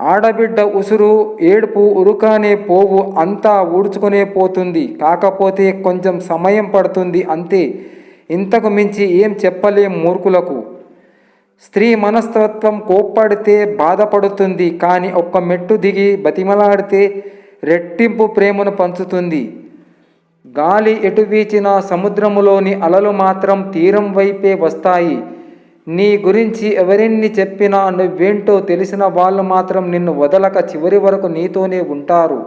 ఆడబిడ్డ ఉసురు ఏడుపు ఉరుకానే పోవు, అంతా ఊడ్చుకునే పోతుంది. కాకపోతే కొంచెం సమయం పడుతుంది అంతే. ఇంతకు మించి ఏం చెప్పలేం మూర్ఖులకు. స్త్రీ మనస్తత్వం కోప్పడితే బాధపడుతుంది, కానీ ఒక్క మెట్టు దిగి బతిమలాడితే రెట్టింపు ప్రేమను పంచుతుంది. గాలి ఎటు వీచినా సముద్రములోని అలలు మాత్రం తీరం వైపే వస్తాయి. నీ గురించి ఎవరెన్ని చెప్పినా నువ్వేంటో తెలిసిన వాళ్ళు మాత్రం నిన్ను వదలక చివరి వరకు నీతోనే ఉంటారు.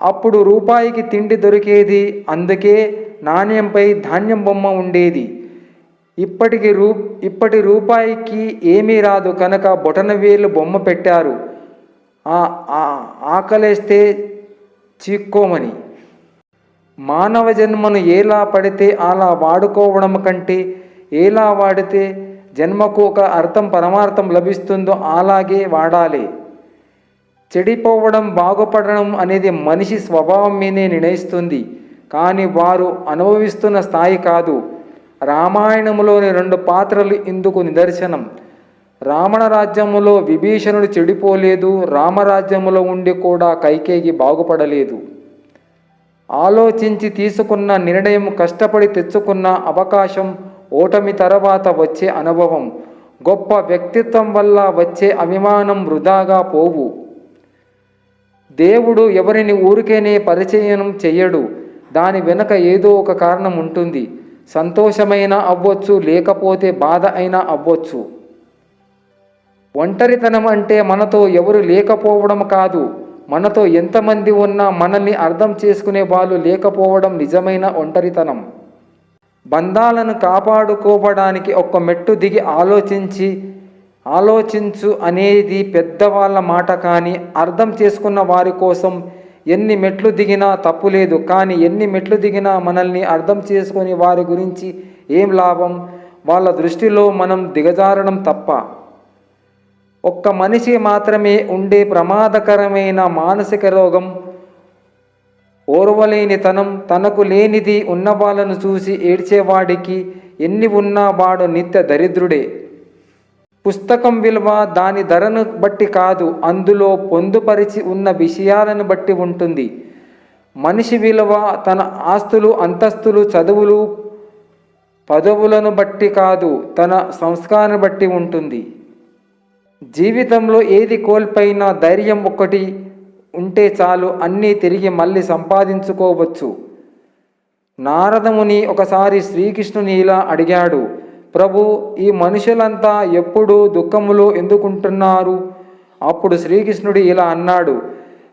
అప్పుడు రూపాయికి తిండి దొరికేది, అందుకే నాణ్యంపై ధాన్యం బొమ్మ ఉండేది. ఇప్పటి రూపాయికి ఏమీ రాదు కనుక బొటనవేలు బొమ్మ పెట్టారు, ఆకలేస్తే చీక్కోమని. మానవ జన్మను ఎలా పడితే అలా వాడుకోవడం కంటే ఎలా వాడితే జన్మకు ఒక అర్థం పరమార్థం లభిస్తుందో అలాగే వాడాలి. చెడిపోవడం బాగుపడడం అనేది మనిషి స్వభావం మీదే నిర్ణయిస్తుంది, కానీ వారు అనుభవిస్తున్న స్థాయి కాదు. రామాయణంలోని 2 పాత్రలు ఇందుకు నిదర్శనం. రావణ రాజ్యములో విభీషణుడు చెడిపోలేదు, రామరాజ్యములో ఉండి కూడా కైకేయి బాగుపడలేదు. ఆలోచించి తీసుకున్న నిర్ణయం, కష్టపడి తెచ్చుకున్న అవకాశం, ఓటమి తర్వాత వచ్చే అనుభవం, గొప్ప వ్యక్తిత్వం వల్ల వచ్చే అభిమానం వృధాగా పోవు. దేవుడు ఎవరిని ఊరికేనే పరిచయం చెయ్యడు. దాని వెనుక ఏదో ఒక కారణం ఉంటుంది. సంతోషమైనా అవ్వచ్చు, లేకపోతే బాధ అయినా అవ్వచ్చు. ఒంటరితనం అంటే మనతో ఎవరు లేకపోవడం కాదు, మనతో ఎంతమంది ఉన్నా మనల్ని అర్థం చేసుకునే వాళ్ళు లేకపోవడం నిజమైన ఒంటరితనం. బంధాలను కాపాడుకోవడానికి ఒక్క మెట్టు దిగి ఆలోచించు అనేది పెద్దవాళ్ళ మాట, కానీ అర్థం చేసుకున్న వారి కోసం ఎన్ని మెట్లు దిగినా తప్పులేదు. కానీ ఎన్ని మెట్లు దిగినా మనల్ని అర్థం చేసుకుని వారి గురించి ఏం లాభం? వాళ్ళ దృష్టిలో మనం దిగజారడం తప్ప. ఒక్క మనిషి మాత్రమే ఉండే ప్రమాదకరమైన మానసిక రోగం ఓర్వలేనితనం. తనకు లేనిది ఉన్న వాళ్ళను చూసి ఏడ్చేవాడికి ఎన్ని ఉన్నా వాడు నిత్య దరిద్రుడే. పుస్తకం విలువ దాని ధరను బట్టి కాదు, అందులో పొందుపరిచి ఉన్న విషయాలను బట్టి ఉంటుంది. మనిషి విలువ తన ఆస్తులు, అంతస్తులు, చదువులు, పదవులను బట్టి కాదు, తన సంస్కారాన్ని బట్టి ఉంటుంది. జీవితంలో ఏది కోల్పోయినా ధైర్యం ఒక్కటి ఉంటే చాలు, అన్నీ తిరిగి మళ్ళీ సంపాదించుకోవచ్చు. నారదముని ఒకసారి శ్రీకృష్ణుని ఇలా అడిగాడు, ప్రభు, ఈ మనుషులంతా ఎప్పుడూ దుఃఖములో ఎందుకుంటున్నారు? అప్పుడు శ్రీకృష్ణుడు ఇలా అన్నాడు,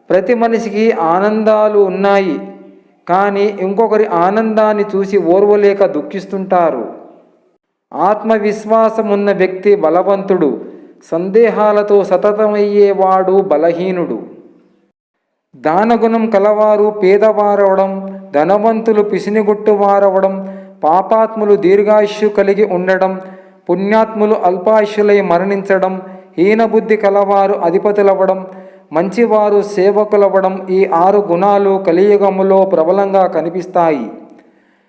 ప్రతి మనిషికి ఆనందాలు ఉన్నాయి, కానీ ఇంకొకరి ఆనందాన్ని చూసి ఓర్వలేక దుఃఖిస్తుంటారు. ఆత్మవిశ్వాసం ఉన్న వ్యక్తి బలవంతుడు, సందేహాలతో సతతమయ్యేవాడు బలహీనుడు. దానగుణం కలవారు పేదవారవడం, ధనవంతులు పిసినిగొట్టువారవడం, పాపాత్ములు దీర్ఘాయుష్యు కలిగి ఉండడం, పుణ్యాత్ములు అల్పాయుష్యులై మరణించడం, హీనబుద్ధి కలవారు అధిపతులవ్వడం, మంచివారు సేవకులవ్వడం, ఈ 6 గుణాలు కలియుగములో ప్రబలంగా కనిపిస్తాయి.